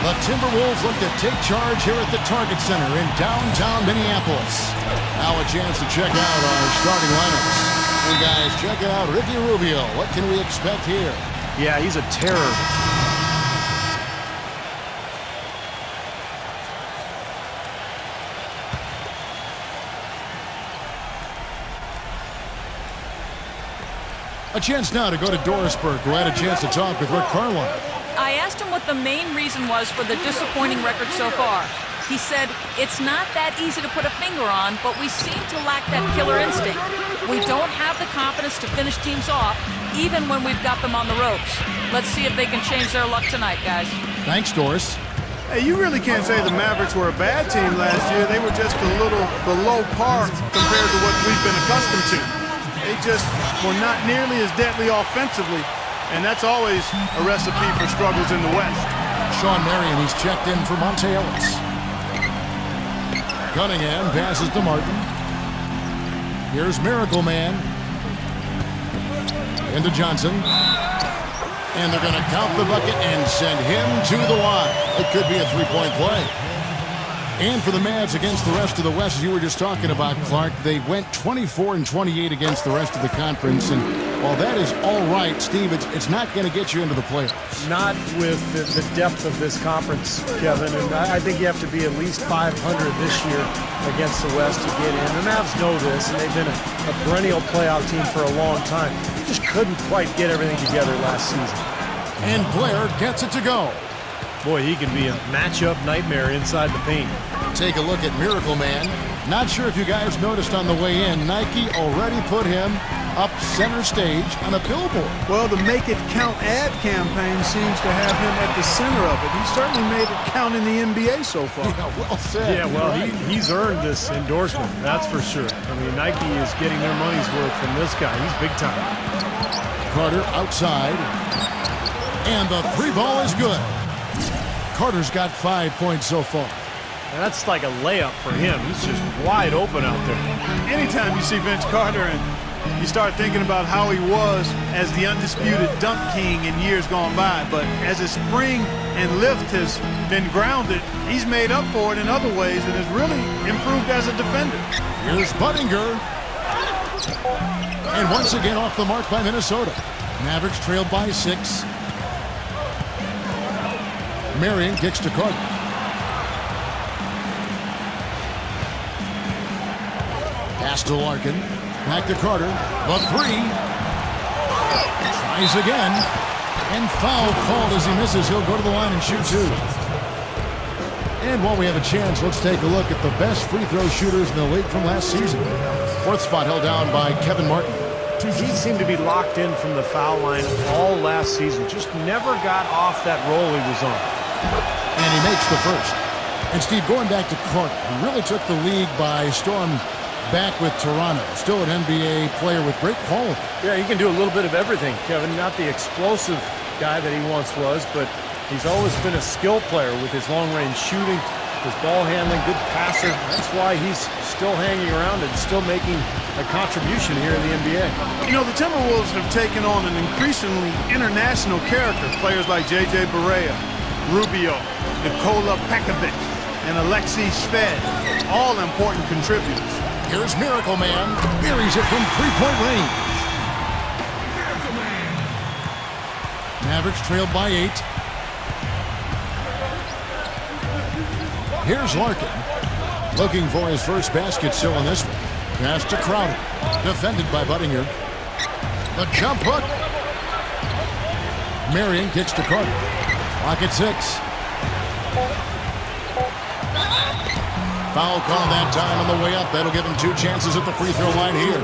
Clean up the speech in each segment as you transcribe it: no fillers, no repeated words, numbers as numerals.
The Timberwolves look to take charge here at the Target Center in downtown Minneapolis. Now a chance to check out our starting lineups. And guys, check out Ricky Rubio. What can we expect here? Yeah, he's a terror. A chance now to go to Dorisburg, who had a chance to talk with Rick Carlisle. I asked him what the main reason was for the disappointing record so far. He said, it's not that easy to put a finger on, but we seem to lack that killer instinct. We don't have the confidence to finish teams off, even when we've got them on the ropes. Let's see if they can change their luck tonight, guys. Thanks, Doris. Hey, you really can't say the Mavericks were a bad team last year. They were just a little below par compared to what we've been accustomed to. They just were not nearly as deadly offensively, and that's always a recipe for struggles in the West. Sean Marion, he's checked in for Monte Ellis. Cunningham passes to Martin. Here's Miracle Man. Into Johnson. And they're going to count the bucket and send him to the line. It could be a three-point play. And for the Mavs against the rest of the West, as you were just talking about, Clark, they went 24-28 against the rest of the conference. And while that is all right, Steve, it's not going to get you into the playoffs. Not with the depth of this conference, Kevin. And I think you have to be at least 500 this year against the West to get in. The Mavs know this, and they've been a perennial playoff team for a long time. Just couldn't quite get everything together last season. And Blair gets it to go. Boy, he can be a matchup nightmare inside the paint. Take a look at Miracle Man. Not sure if you guys noticed on the way in, Nike already put him up center stage on a billboard. Well, the Make It Count ad campaign seems to have him at the center of it. He certainly made it count in the NBA so far. Yeah, well said. Yeah, well, right. he's earned this endorsement, that's for sure. I mean, Nike is getting their money's worth from this guy. He's big time. Carter outside. And the three ball is good. Carter's got 5 points so far. That's like a layup for him. He's just wide open out there. Anytime you see Vince Carter and you start thinking about how he was as the undisputed dunk king in years gone by, but as his spring and lift has been grounded, he's made up for it in other ways and has really improved as a defender. Here's Buttinger. And once again off the mark by Minnesota. Mavericks trailed by 6. Marion kicks to Carter. Pass to Larkin. Back to Carter. The three. Tries again. And foul called as he misses. He'll go to the line and shoot 2. And while we have a chance, let's take a look at the best free throw shooters in the league from last season. 4th spot held down by Kevin Martin. He seemed to be locked in from the foul line all last season. Just never got off that roll he was on. And he makes the first. And Steve, going back to Carter, he really took the league by storm back with Toronto. Still an NBA player with great quality. Yeah, he can do a little bit of everything, Kevin. Not the explosive guy that he once was, but he's always been a skill player with his long-range shooting, his ball handling, good passer. That's why he's still hanging around and still making a contribution here in the NBA. You know, the Timberwolves have taken on an increasingly international character. Players like J.J. Barea, Rubio, Nikola Pekovic, and Alexei Shved, all important contributors. Here's Miracle Man. Buries it from three-point range. Mavericks trailed by 8. Here's Larkin. Looking for his first basket still in this one. Pass to Crowder. Defended by Buttinger. The jump hook. Marion kicks to Carter. Clock at 6. Foul call that time on the way up. That'll give him 2 chances at the free throw line here.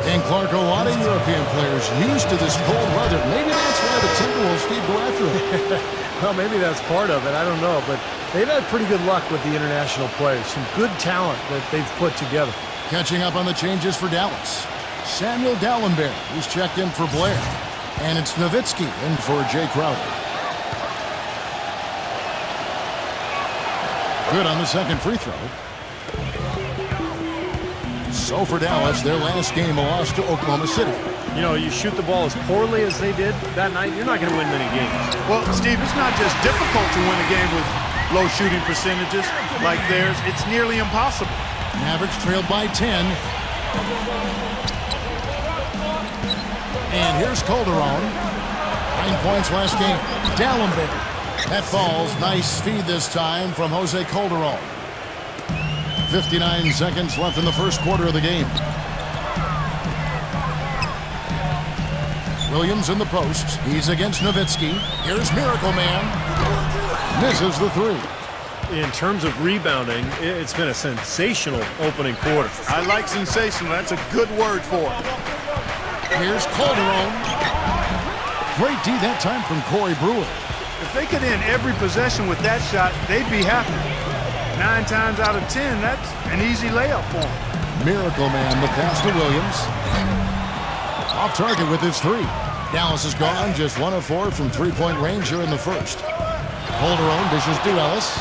And Clark, a lot of European players used to this cold weather. Maybe that's why the Timberwolves, Steve, go after it. Well, maybe that's part of it. I don't know. But they've had pretty good luck with the international players. Some good talent that they've put together. Catching up on the changes for Dallas. Samuel Dallenberg, who's checked in for Blair. And it's Nowitzki in for Jay Crowder. Good on the second free throw. So for Dallas, their last game a loss to Oklahoma City. You know, you shoot the ball as poorly as they did that night, you're not going to win many games. Well, Steve, it's not just difficult to win a game with low shooting percentages like theirs, it's nearly impossible. Mavericks trailed by 10. And here's Calderon. 9 points last game. D'Alembert. That falls. Nice feed this time from Jose Calderon. 59 seconds left in the first quarter of the game. Williams in the post. He's against Nowitzki. Here's Miracle Man. Misses the three. In terms of rebounding, it's been a sensational opening quarter. I like sensational. That's a good word for it. Here's Calderon. Great D that time from Corey Brewer. If they could end every possession with that shot, they'd be happy. 9 times out of 10, that's an easy layup for them. Miracle Man, the pass to Williams. Off target with his three. Dallas is gone, just 1 of 4 from three-point range here in the first. Calderon dishes to Ellis.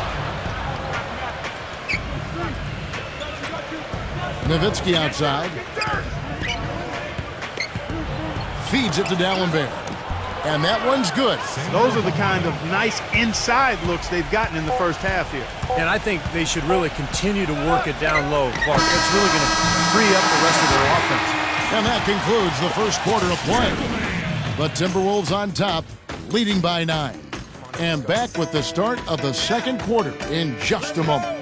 Nowitzki outside. Feeds it to D'Alembert. And that one's good. Those are the kind of nice inside looks they've gotten in the first half here. And I think they should really continue to work it down low, Clark. It's really going to free up the rest of their offense. And that concludes the first quarter of play. The Timberwolves on top, leading by 9. And back with the start of the second quarter in just a moment.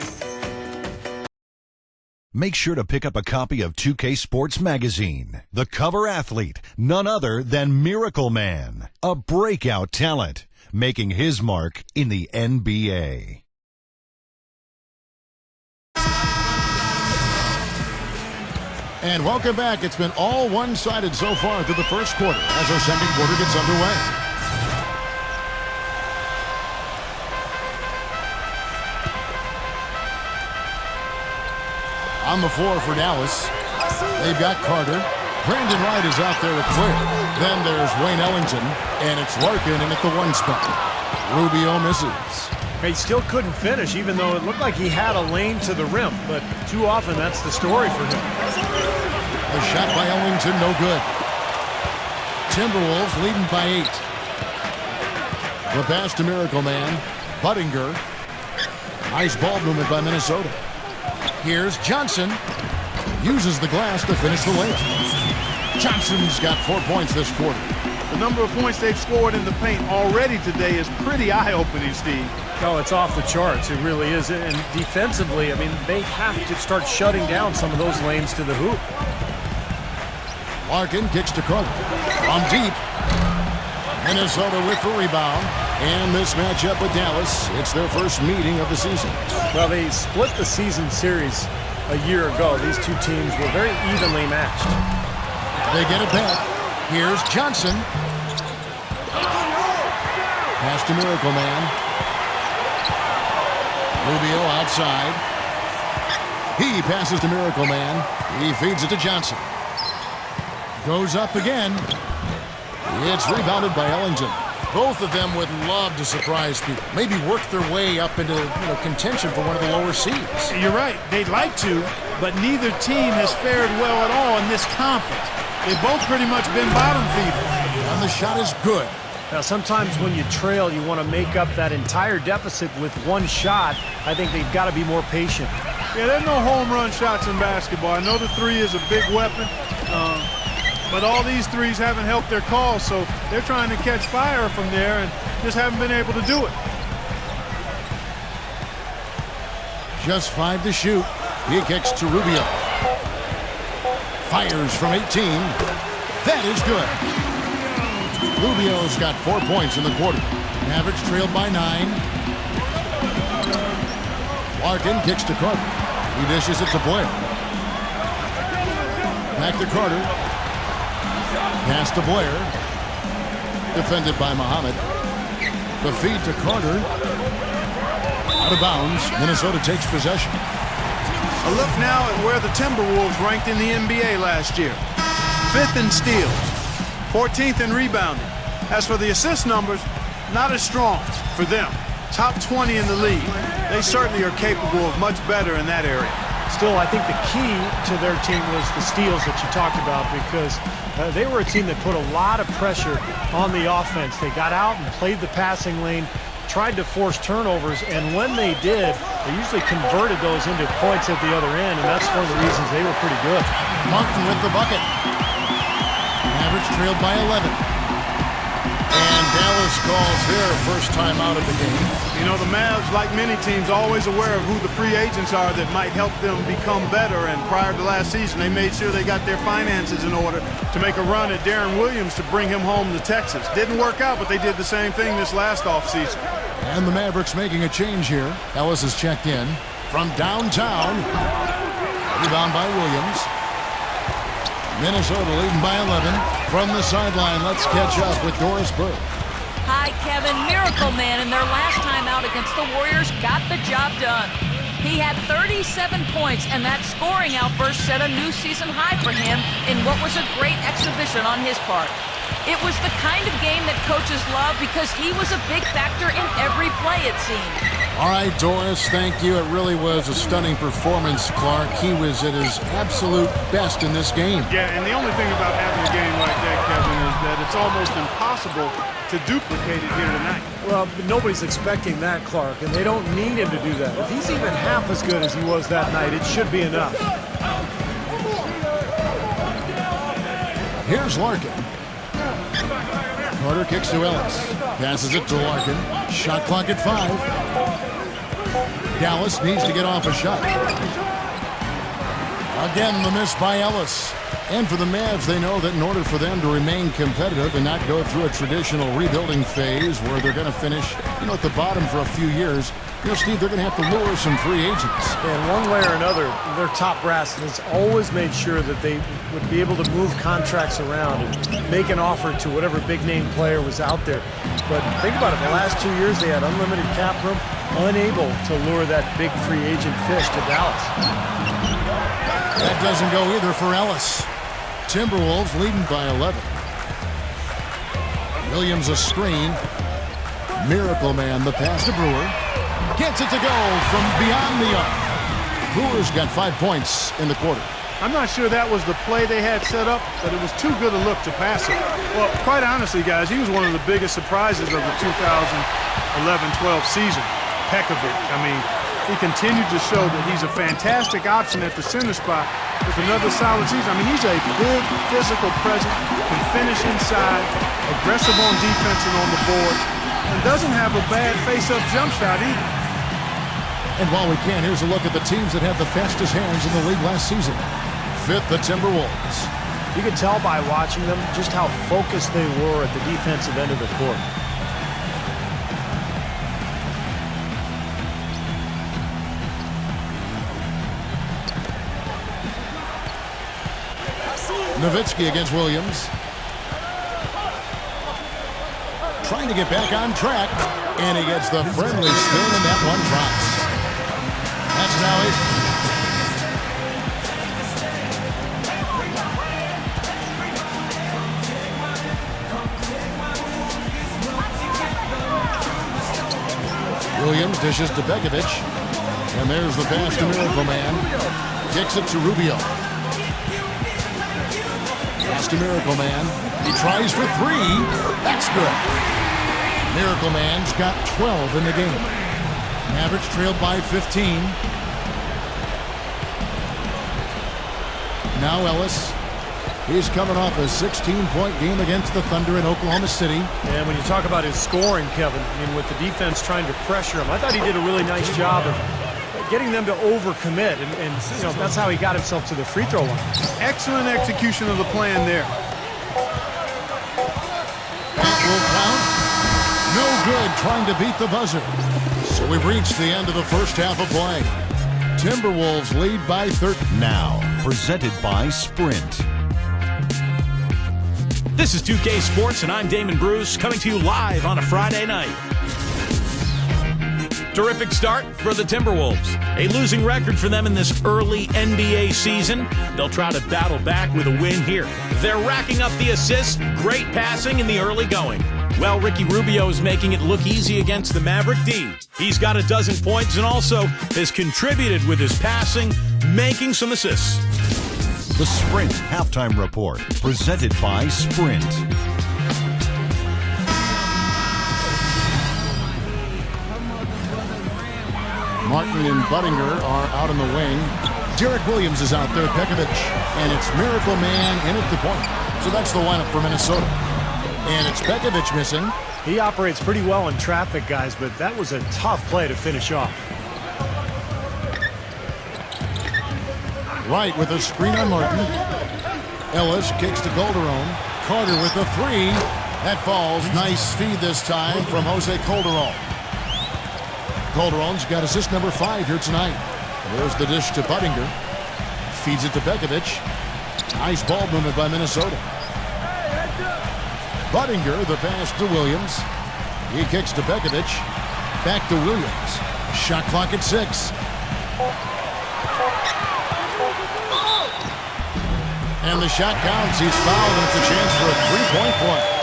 Make sure to pick up a copy of 2K Sports Magazine. The cover athlete, none other than Miracle Man, a breakout talent, making his mark in the NBA. And welcome back. It's been all one-sided so far through the first quarter as our second quarter gets underway. On the floor for Dallas, they've got Carter. Brandon Wright is out there with clear. Then there's Wayne Ellington, and it's Larkin in at the 1 spot. Rubio misses. He still couldn't finish, even though it looked like he had a lane to the rim. But too often, that's the story for him. A shot by Ellington, no good. Timberwolves leading by 8. The pass to Miracle Man. Buttinger. Nice ball movement by Minnesota. Here's Johnson. Uses the glass to finish the lane. Johnson's got 4 points this quarter. The number of points they've scored in the paint already today is pretty eye-opening, Steve. No, it's off the charts. It really is. And defensively, I mean, they have to start shutting down some of those lanes to the hoop. Larkin kicks to Carter. From deep. Minnesota with the rebound. And this matchup with Dallas, it's their first meeting of the season. Well, they split the season series a year ago. These two teams were very evenly matched. They get it back. Here's Johnson. Pass to Miracle Man. Rubio outside. He passes to Miracle Man. He feeds it to Johnson. Goes up again. It's rebounded by Ellington. Both of them would love to surprise people. Maybe work their way up into contention for one of the lower seeds. You're right. They'd like to, but neither team has fared well at all in this conference. They've both pretty much been bottom feeders. And the shot is good. Now, sometimes when you trail, you want to make up that entire deficit with one shot. I think they've got to be more patient. Yeah, there's no home run shots in basketball. I know the three is a big weapon, but all these threes haven't helped their cause, so they're trying to catch fire from there and just haven't been able to do it. Just 5 to shoot. He kicks to Rubio. Fires from 18. That is good. Rubio's got 4 points in the quarter. Mavericks trailed by 9. Larkin kicks to Carter. He dishes it to Blair. Back to Carter. Pass to Blair. Defended by Muhammad. The feed to Carter. Out of bounds. Minnesota takes possession. A look now at where the Timberwolves ranked in the NBA last year. 5th in steals, 14th in rebounding. As for the assist numbers, not as strong for them. Top 20 in the league. They certainly are capable of much better in that area. Still, I think the key to their team was the steals that you talked about, because they were a team that put a lot of pressure on the offense. They got out and played the passing lane tried to force turnovers, and when they did, they usually converted those into points at the other end, and that's one of the reasons they were pretty good. Martin with the bucket. Mavericks trailed by 11. And Dallas calls their first time out of the game. You know, the Mavs, like many teams, always aware of who the free agents are that might help them become better. And prior to last season, they made sure they got their finances in order to make a run at Darren Williams to bring him home to Texas. Didn't work out, but they did the same thing this last offseason. And the Mavericks making a change here. Ellis is checked in from downtown. Rebound by Williams. Minnesota leading by 11. From the sideline, let's catch up with Doris Burke. Hi, Kevin. Miracle Man in their last time out against the Warriors got the job done. He had 37 points, and that scoring outburst set a new season high for him in what was a great exhibition on his part. It was the kind of game that coaches love because he was a big factor in every play, it seemed. All right, Doris, thank you. It really was a stunning performance, Clark. He was at his absolute best in this game. Yeah, and the only thing about having a game like that, Kevin, is that it's almost impossible to duplicate it here tonight. Well, nobody's expecting that, Clark, and they don't need him to do that. If he's even half as good as he was that night, it should be enough. Here's Larkin. Carter kicks to Ellis. Passes it to Larkin. Shot clock at 5. Dallas needs to get off a shot. Again, the miss by Ellis. And for the Mavs, they know that in order for them to remain competitive and not go through a traditional rebuilding phase where they're going to finish, at the bottom for a few years, Steve, they're going to have to lure some free agents. And one way or another, their top brass has always made sure that they would be able to move contracts around and make an offer to whatever big-name player was out there. But think about it, the last 2 years they had unlimited cap room, unable to lure that big free agent fish to Dallas. That doesn't go either for Ellis. Timberwolves leading by 11. Williams a screen. Miracle Man, the pass to Brewer. Gets it to go from beyond the arc. Brewer's got 5 points in the quarter. I'm not sure that was the play they had set up, but it was too good a look to pass it. Well, quite honestly, guys, he was one of the biggest surprises of the 2011-12 season. Pekovic. I mean, he continued to show that he's a fantastic option at the center spot with another solid season. I mean, he's a big physical presence, can finish inside, aggressive on defense and on the board, and doesn't have a bad face-up jump shot either. And while we can, here's a look at the teams that had the fastest hands in the league last season. Fifth, the Timberwolves. You could tell by watching them just how focused they were at the defensive end of the court. Nowitzki against Williams. Trying to get back on track. And he gets the friendly spin, and that one drops. That's now it. Williams dishes to Begovic. And there's the pass to Miracle Man. Kicks it to Rubio. Pass to Miracle Man. He tries for 3. That's good. Miracle Man's got 12 in the game. Mavericks trailed by 15. Now Ellis. He's coming off a 16-point game against the Thunder in Oklahoma City. And when you talk about his scoring, Kevin, with the defense trying to pressure him, I thought he did a really nice job of getting them to overcommit, and that's how he got himself to the free throw line. Excellent execution of the plan there. That will count. No good trying to beat the buzzer. So we've reached the end of the first half of play. Timberwolves lead by 13. Now, presented by Sprint. This is 2K Sports, and I'm Damon Bruce, coming to you live on a Friday night. Terrific start for the Timberwolves. A losing record for them in this early NBA season. They'll try to battle back with a win here. They're racking up the assists, great passing in the early going. Well, Ricky Rubio is making it look easy against the Maverick D. He's got a dozen points and also has contributed with his passing, making some assists. The Sprint Halftime Report, presented by Sprint. Martin and Buttinger are out on the wing. Derek Williams is out there, Pekovic. And it's Miracle Man in at the point. So that's the lineup for Minnesota. And it's Pekovic missing. He operates pretty well in traffic, guys, but that was a tough play to finish off. Right with a screen on Martin. Ellis kicks to Calderon. Carter with the three. That falls. Nice feed this time from Jose Calderon. Calderon's got assist number 5 here tonight. There's the dish to Buttinger. Feeds it to Pekovic. Nice ball movement by Minnesota. Buttinger, the pass to Williams. He kicks to Pekovic. Back to Williams. Shot clock at 6. And the shot counts. He's fouled, and it's a chance for a three-point play.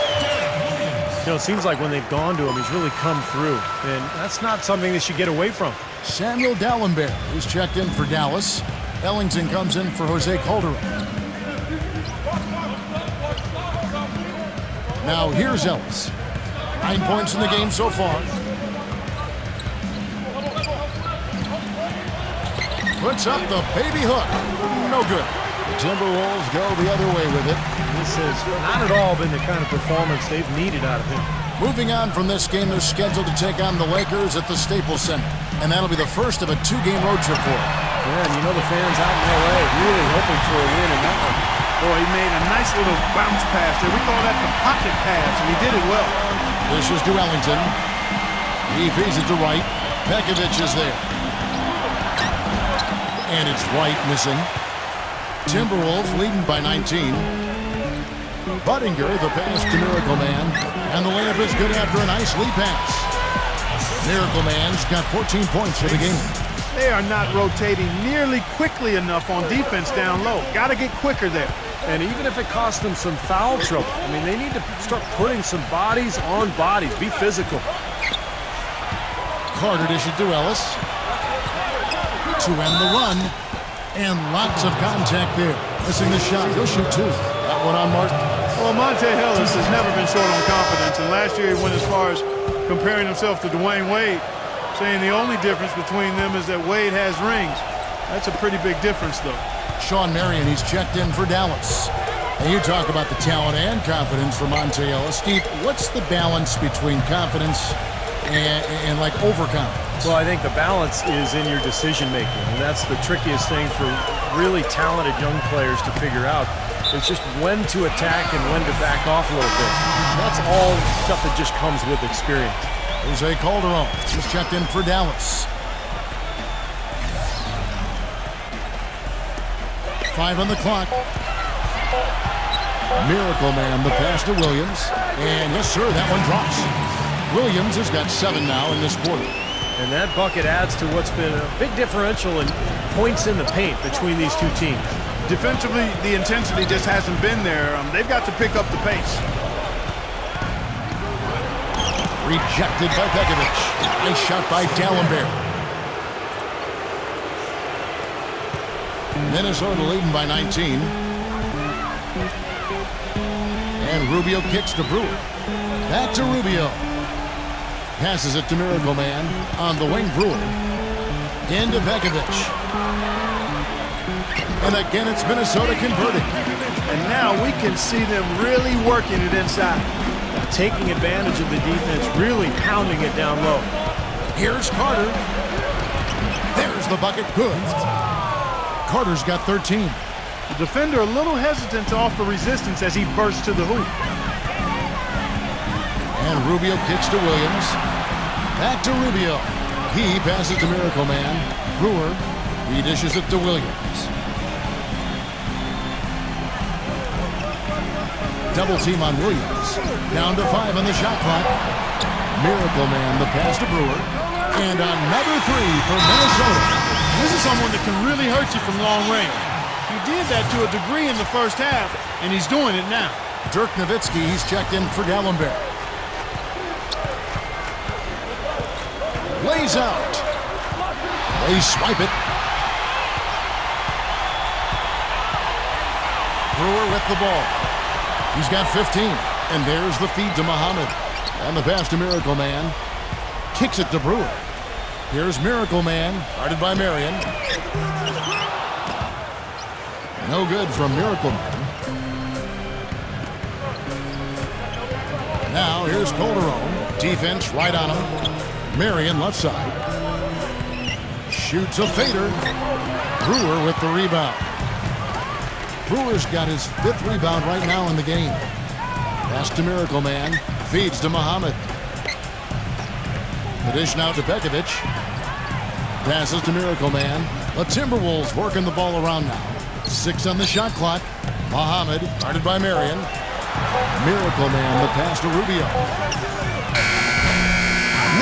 You know, it seems like when they've gone to him, he's really come through. And that's not something they should get away from. Samuel Dallenberg, who's checked in for Dallas. Ellington comes in for Jose Calderon. Now here's Ellis. 9 points in the game so far. Puts up the baby hook. No good. The Timberwolves go the other way with it. This has not at all been the kind of performance they've needed out of him. Moving on from this game, they're scheduled to take on the Lakers at the Staples Center. And that'll be the first of a 2-game road trip for them. Yeah, and you know the fans out in L.A. really hoping for a win in that one. Boy, he made a nice little bounce pass there. We call that the pocket pass, and he did it well. This is to Ellington. He feeds it to Wright. Pekovic is there. And it's Wright missing. Timberwolves leading by 19. Buttinger, the pass to Miracle Man. And the layup is good after a nice lead pass. Miracle Man's got 14 points for the game. They are not rotating nearly quickly enough on defense down low. Got to get quicker there. And even if it costs them some foul trouble, I mean, they need to start putting some bodies on bodies. Be physical. Carter dishes to Ellis. To end the run. And lots of contact there. Missing the shot. He'll shoot 2. That one on Martin. Well, Monte Ellis has never been short on confidence. And last year he went as far as comparing himself to Dwayne Wade, saying the only difference between them is that Wade has rings. That's a pretty big difference, though. Sean Marion, he's checked in for Dallas. And you talk about the talent and confidence for Monte Ellis. Steve, what's the balance between confidence and like overconfidence? Well, I think the balance is in your decision making, and that's the trickiest thing for really talented young players to figure out. It's just when to attack and when to back off a little bit. That's all stuff that just comes with experience. Jose Calderon, he's checked in for Dallas. 5 on the clock. Miracle Man, the pass to Williams. And yes, sir, that one drops. Williams has got 7 now in this quarter. And that bucket adds to what's been a big differential in points in the paint between these two teams. Defensively, the intensity just hasn't been there. They've got to pick up the pace. Rejected by Pekovic. Nice shot by Dallenberg. Minnesota leading by 19. And Rubio kicks to Brewer. Back to Rubio. Passes it to Miracle Man. On the wing, Brewer. Into Pekovic. And again, it's Minnesota converting. And now we can see them really working it inside. Taking advantage of the defense, really pounding it down low. Here's Carter. There's the bucket. Good. Carter's got 13. The defender a little hesitant to offer resistance as he bursts to the hoop. And Rubio kicks to Williams. Back to Rubio. He passes to Miracle Man. Brewer. He dishes it to Williams. Double team on Williams. Down to 5 on the shot clock. Miracle Man, the pass to Brewer. And another 3 for Minnesota. This is someone that can really hurt you from long range. He did that to a degree in the first half, and he's doing it now. Dirk Nowitzki, he's checked in for Dallenberg. Lays out. They swipe it. Brewer with the ball. He's got 15. And there's the feed to Muhammad. And the pass to Miracle Man. Kicks it to Brewer. Here's Miracle Man, guarded by Marion. No good from Miracle Man. Now here's Calderon. Defense right on him. Marion left side. Shoots a fader. Brewer with the rebound. Brewer's got his 5th rebound right now in the game. Pass to Miracle Man. Feeds to Muhammad. The dish now to Pekovic. Passes to Miracle Man. The Timberwolves working the ball around now. 6 on the shot clock. Muhammad, guarded by Marion. Miracle Man, the pass to Rubio.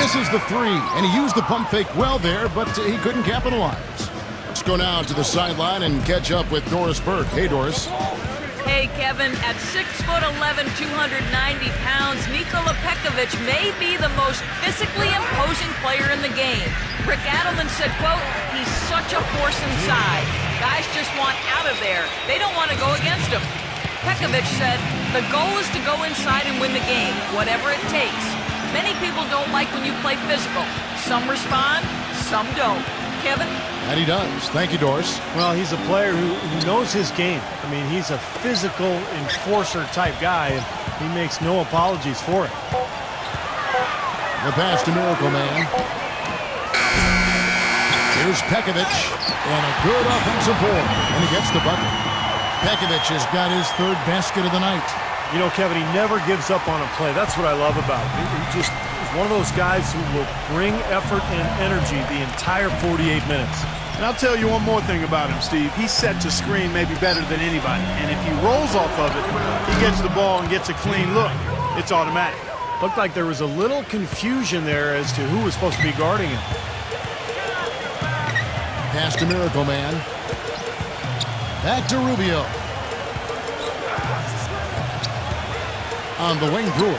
Misses the 3, and he used the pump fake well there, but he couldn't capitalize. Let's go now to the sideline and catch up with Doris Burke. Hey, Doris. Hey, Kevin, at 6'11", 290 pounds, Nikola Pekovic may be the most physically imposing player in the game. Rick Adelman said, quote, "He's such a force inside. Guys just want out of there. They don't want to go against him." Pekovic said, "The goal is to go inside and win the game, whatever it takes. Many people don't like when you play physical. Some respond, some don't." Kevin? And he does. Thank you, Doris. Well, he's a player who knows his game. I mean, he's a physical enforcer type guy, and he makes no apologies for it. The pass to Miracle Man. Here's Pekovic, and a good offensive board, and he gets the bucket. Pekovic has got his 3rd basket of the night. You know, Kevin, he never gives up on a play. That's what I love about him. He just is one of those guys who will bring effort and energy the entire 48 minutes. And I'll tell you one more thing about him, Steve. He sets a screen maybe better than anybody. And if he rolls off of it, he gets the ball and gets a clean look. It's automatic. Looked like there was a little confusion there as to who was supposed to be guarding him. Pass to Miracle Man. Back to Rubio. On the wing, Brewer.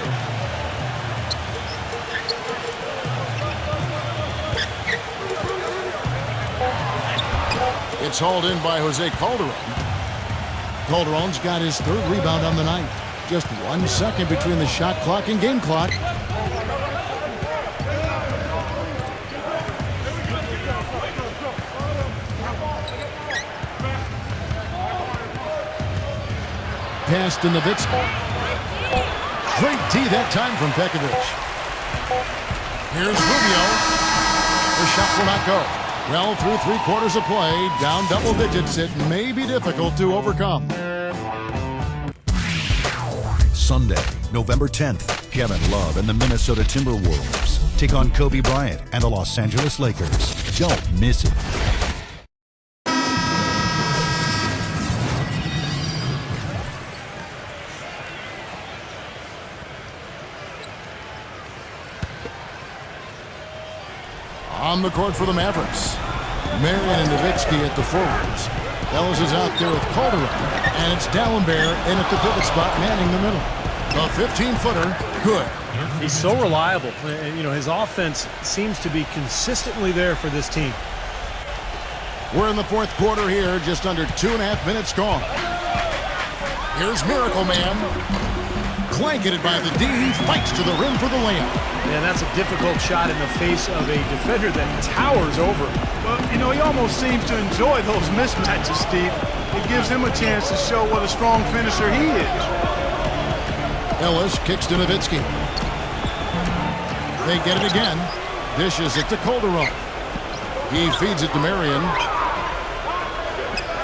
It's hauled in by Jose Calderon. Calderon's got his 3rd rebound on the night. Just 1 second between the shot clock and game clock. Pass to Nowitzki. Great D that time from Pekovic. Here's Rubio. The shot will not go. Well, through 3/4 of play, down double digits, it may be difficult to overcome. Sunday, November 10th, Kevin Love and the Minnesota Timberwolves take on Kobe Bryant and the Los Angeles Lakers. Don't miss it. On the court for the Mavericks. Marion and Nowitzki at the forwards. Ellis is out there with Calderon, and it's Dallenberg in at the pivot spot, manning the middle. A 15-footer, good. He's so reliable. You know, his offense seems to be consistently there for this team. We're in the 4th quarter here, just under 2.5 minutes gone. Here's Miracle Man. Blanketed by the D, he fights to the rim for the layup. Man, that's a difficult shot in the face of a defender that towers over him. Well, you know, he almost seems to enjoy those mismatches, Steve. It gives him a chance to show what a strong finisher he is. Ellis kicks to Nowitzki. They get it again. Dishes it to Calderon. He feeds it to Marion.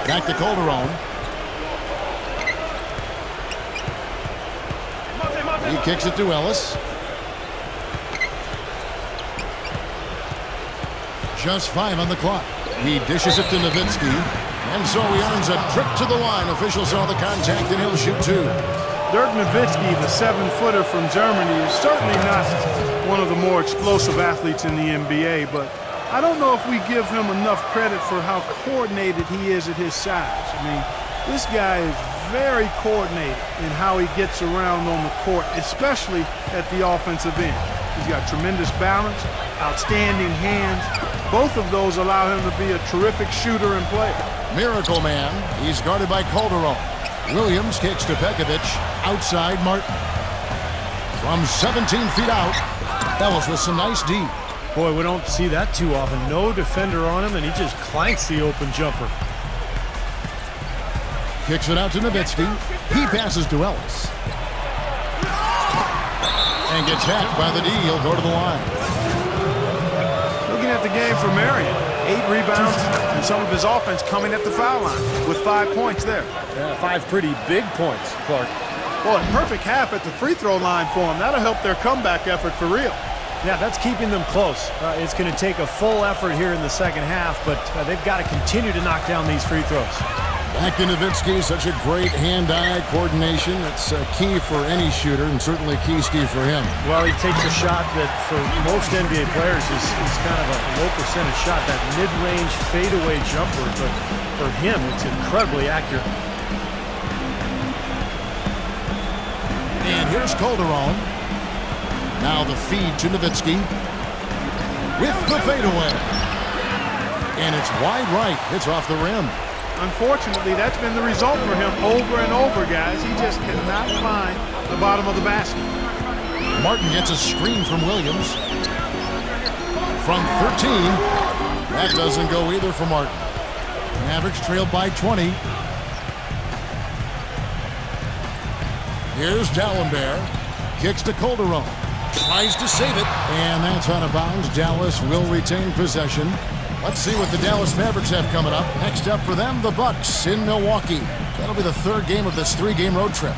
Back to Calderon. He kicks it to Ellis. Just 5 on the clock. He dishes it to Nowitzki. And so he earns a trip to the line. Officials saw the contact and he'll shoot 2. Dirk Nowitzki, the 7-footer from Germany, is certainly not one of the more explosive athletes in the NBA, but I don't know if we give him enough credit for how coordinated he is at his size. I mean, this guy is very coordinated in how he gets around on the court, especially at the offensive end. He's got tremendous balance, outstanding hands. Both of those allow him to be a terrific shooter and player. Miracle Man. He's guarded by Calderon. Williams kicks to Pekovic. Outside Martin. From 17 feet out, Ellis with some nice D. Boy, we don't see that too often. No defender on him, and he just clanks the open jumper. Kicks it out to Nowitzki. He passes to Ellis. And gets hacked by the D. He'll go to the line. Looking at the game for Marion. 8 rebounds and some of his offense coming at the foul line with 5 points there. 5 pretty big points, Clark. Boy, a perfect half at the free throw line for him. That'll help their comeback effort for real. Yeah, that's keeping them close. It's going to take a full effort here in the second half, but they've got to continue to knock down these free throws. Back to Nowitzki, such a great hand-eye coordination. It's key for any shooter, and certainly key, Steve, for him. Well, he takes a shot that for most NBA players is kind of a low percentage shot, that mid-range fadeaway jumper, but for him, it's incredibly accurate. And here's Calderon. Now the feed to Nowitzki with the fadeaway. And it's wide right. It's off the rim. Unfortunately, that's been the result for him over and over, guys. He just cannot find the bottom of the basket. Martin gets a screen from Williams. From 13. That doesn't go either for Martin. Mavericks trailed by 20. Here's D'Alembert. Kicks to Calderon. Tries to save it. And that's out of bounds. Dallas will retain possession. Let's see what the Dallas Mavericks have coming up. Next up for them, the Bucks in Milwaukee. That'll be the third game of this 3-game road trip.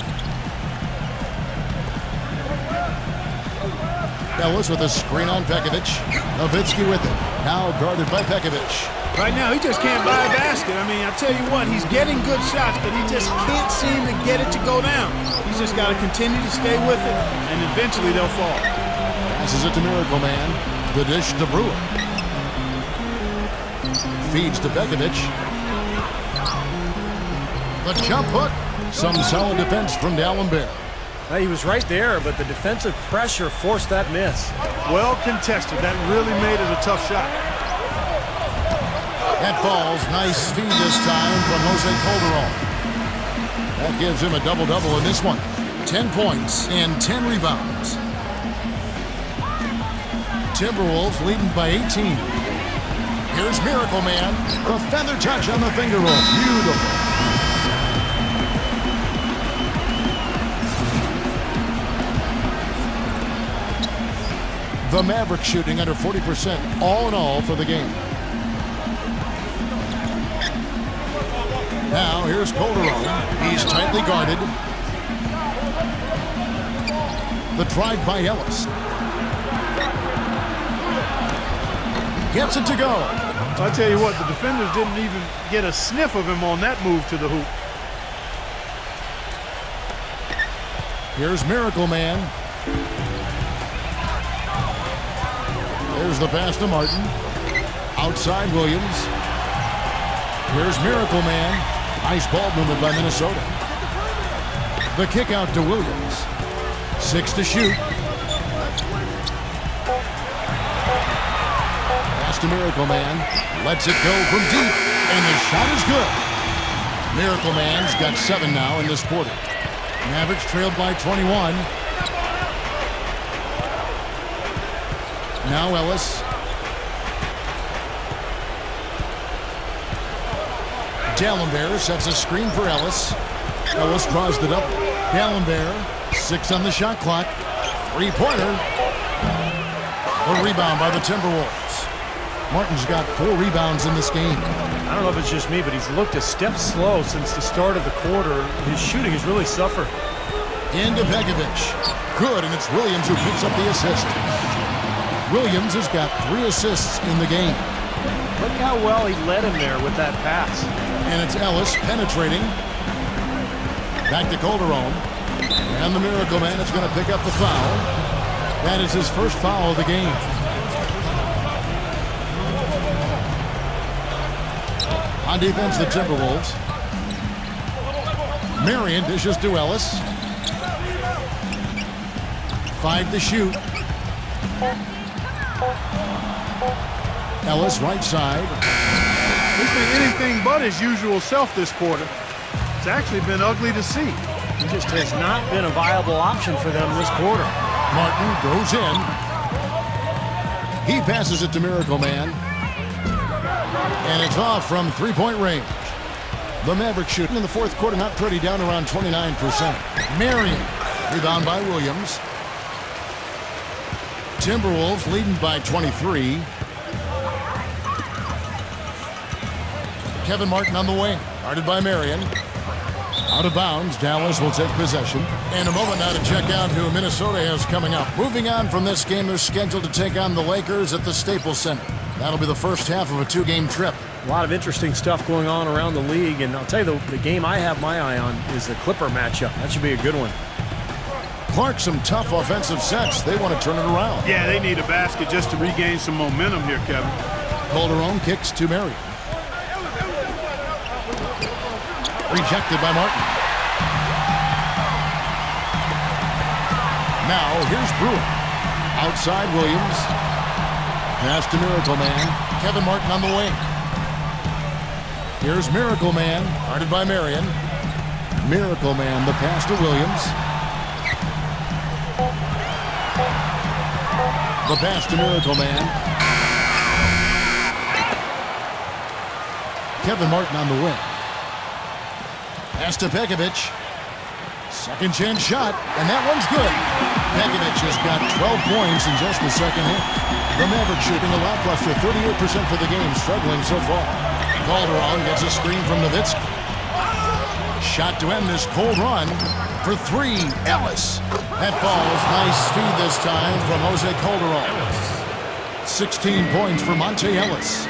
Ellis with a screen on Pekovic. Nowitzki with it. Now guarded by Pekovic. Right now, he just can't buy a basket. I mean, I tell you what, he's getting good shots, but he just can't seem to get it to go down. He's just got to continue to stay with it, and eventually they'll fall. Passes it to Miracle Man. The dish to Brewer. Feeds to Pekovic. The jump hook. Some solid defense from D'Alembert. He was right there, but the defensive pressure forced that miss. Well contested. That really made it a tough shot. That falls. Nice feed this time from Jose Calderon. That gives him a double-double in this one. 10 points and 10 rebounds. Timberwolves leading by 18. Here's Miracle Man. The feather touch on the finger roll. Beautiful. The Mavericks shooting under 40% all in all for the game. Now here's Calderon. He's tightly guarded. The drive by Ellis. Gets it to go. I'll tell you what, the defenders didn't even get a sniff of him on that move to the hoop. Here's Miracle Man. There's the pass to Martin. Outside Williams. Here's Miracle Man. Nice ball movement by Minnesota. The kick out to Williams. 6 to shoot. Pass to Miracle Man. Lets it go from deep. And the shot is good. Miracle Man's got 7 now in this quarter. Mavericks trailed by 21. Now Ellis. D'Alembert sets a screen for Ellis. Ellis draws the double. D'Alembert, 6 on the shot clock. 3-pointer. A rebound by the Timberwolves. Martin's got 4 rebounds in this game. I don't know if it's just me, but he's looked a step slow since the start of the quarter. His shooting has really suffered. Into Pekovic. Good, and it's Williams who picks up the assist. Williams has got 3 assists in the game. Look how well he led him there with that pass. And it's Ellis penetrating. Back to Calderon. And the Miracle Man is going to pick up the foul. That is his first foul of the game. On defense, the Timberwolves. Marion dishes to Ellis. 5 to shoot. Ellis right side. He's been anything but his usual self this quarter. It's actually been ugly to see. He just has not been a viable option for them this quarter. Martin goes in. He passes it to Miracle Man. And it's off from three-point range. The Mavericks shooting in the fourth quarter, not pretty, down around 29%. Marion, rebound by Williams. Timberwolves leading by 23. Kevin Martin on the wing, guarded by Marion. Out of bounds, Dallas will take possession. And a moment now to check out who Minnesota has coming up. Moving on from this game, they're scheduled to take on the Lakers at the Staples Center. That'll be the first half of a two-game trip. A lot of interesting stuff going on around the league, and I'll tell you, the game I have my eye on is the Clipper matchup. That should be a good one. Clark, some tough offensive sets. They want to turn it around. Yeah, they need a basket just to regain some momentum here, Kevin. Calderon kicks to Marion. Rejected by Martin. Now, here's Brewer. Outside Williams. Pass to Miracle Man. Kevin Martin on the wing. Here's Miracle Man, guarded by Marion. Miracle Man, the pass to Williams. The pass to Miracle Man. Kevin Martin on the wing. Pass to Pekovic. Second chance shot, and that one's good. Pekovic has got 12 points in just the second half. The Mavericks shooting a lackluster 38% for the game, struggling so far. Calderon gets a screen from Nowitzki. Shot to end this cold run for three. Ellis. That falls. Nice speed this time from Jose Calderon. 16 points for Monte Ellis.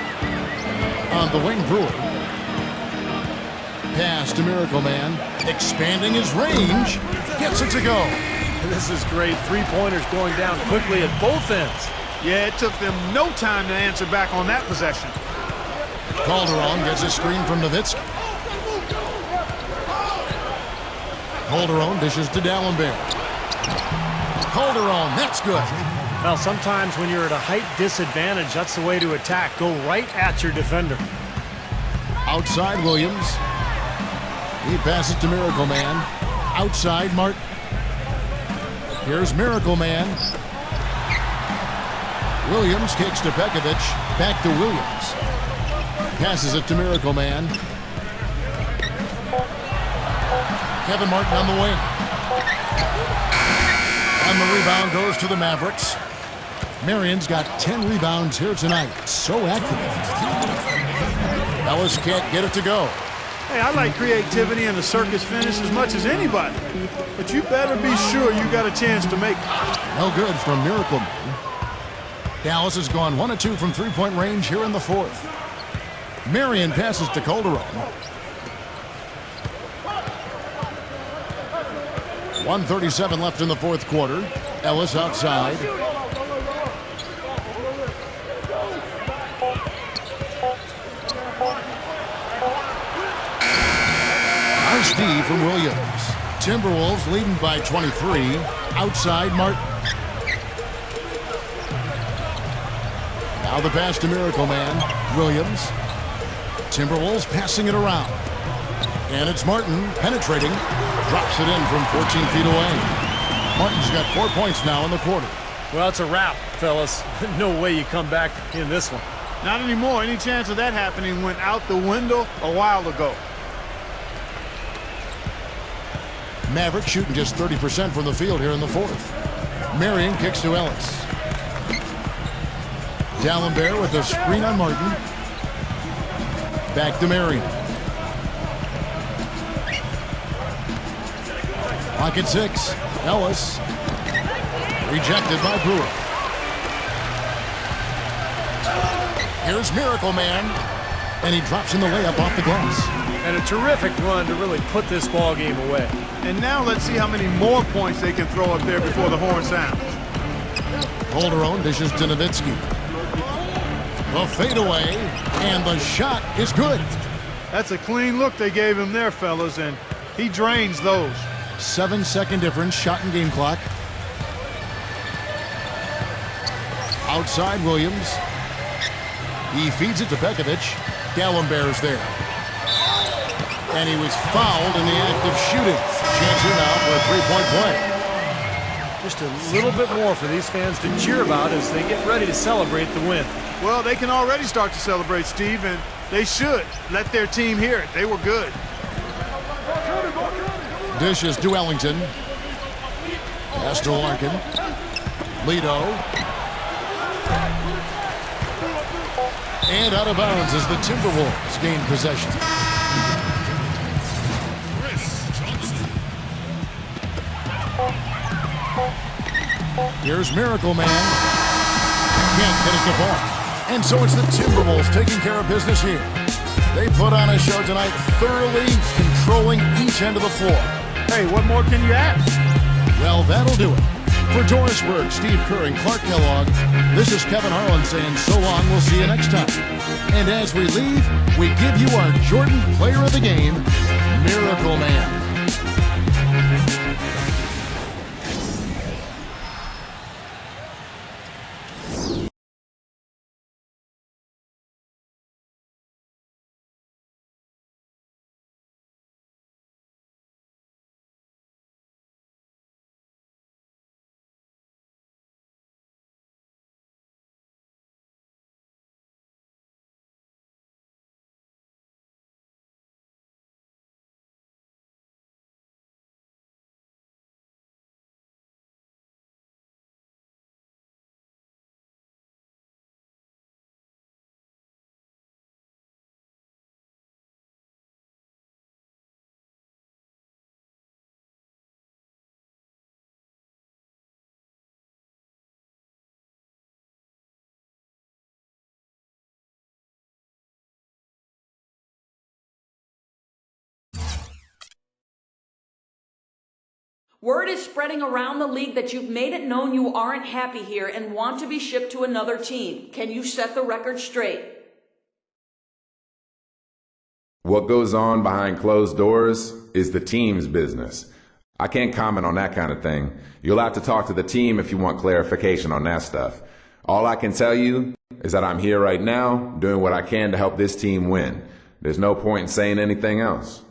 On the wing, Brewer. Pass to Miracle Man. Expanding his range. Gets it to go. This is great. Three-pointers going down quickly at both ends. Yeah, it took them no time to answer back on that possession. Calderon gets a screen from Nowitzki. Calderon dishes to D'Alembert. Calderon, that's good. Well, sometimes when you're at a height disadvantage, that's the way to attack. Go right at your defender. Outside Williams. He passes to Miracle Man. Outside Martin. Here's Miracle Man. Williams kicks to Pekovic. Back to Williams. Passes it to Miracle Man. Kevin Martin on the wing. And the rebound goes to the Mavericks. Marion's got 10 rebounds here tonight. So accurate. Ellis can't get it to go. Hey, I like creativity and a circus finish as much as anybody. But you better be sure you got a chance to make it. No good from Miracle Man. Dallas has gone 1 of 2 from three-point range here in the fourth. Marion passes to Calderon. 1:37 left in the fourth quarter. Ellis outside. Nice D from Williams. Timberwolves leading by 23. Outside Martin. Now the pass to Miracle Man. Williams. Timberwolves passing it around. And it's Martin penetrating. Drops it in from 14 feet away. Martin's got 4 points now in the quarter. Well, it's a wrap, fellas. No way you come back in this one. Not anymore. Any chance of that happening went out the window a while ago. Mavericks shooting just 30% from the field here in the fourth. Marion kicks to Ellis. D'Alembert with a screen on Martin. Back to Marion. Pocket 6. Ellis. Rejected by Brewer. Here's Miracle Man. And he drops in the layup off the glass. And a terrific run to really put this ball game away. And now let's see how many more points they can throw up there before the horn sounds. Calderon dishes to Nowitzki. The fadeaway, and the shot is good. That's a clean look they gave him there, fellas, and he drains those. 7-second difference, shot and game clock. Outside Williams. He feeds it to Pekovic. D'Alembert's there. And he was fouled in the act of shooting. Chance here now for a three-point play. Just a little bit more for these fans to cheer about as they get ready to celebrate the win. Well, they can already start to celebrate, Steve, and they should let their team hear it. They were good. Dishes to Ellington. Pass to Larkin. Lido. And out of bounds as the Timberwolves gain possession. Here's Miracle Man. Can't get it to fall. And so it's the Timberwolves taking care of business here. They put on a show tonight, thoroughly controlling each end of the floor. Hey, what more can you ask? Well, that'll do it. For Doris Berg, Steve Kerr, and Clark Kellogg, this is Kevin Harlan saying so long. We'll see you next time. And as we leave, we give you our Jordan Player of the Game, Miracle Man. Word is spreading around the league that you've made it known you aren't happy here and want to be shipped to another team. Can you set the record straight? What goes on behind closed doors is the team's business. I can't comment on that kind of thing. You'll have to talk to the team if you want clarification on that stuff. All I can tell you is that I'm here right now doing what I can to help this team win. There's no point in saying anything else.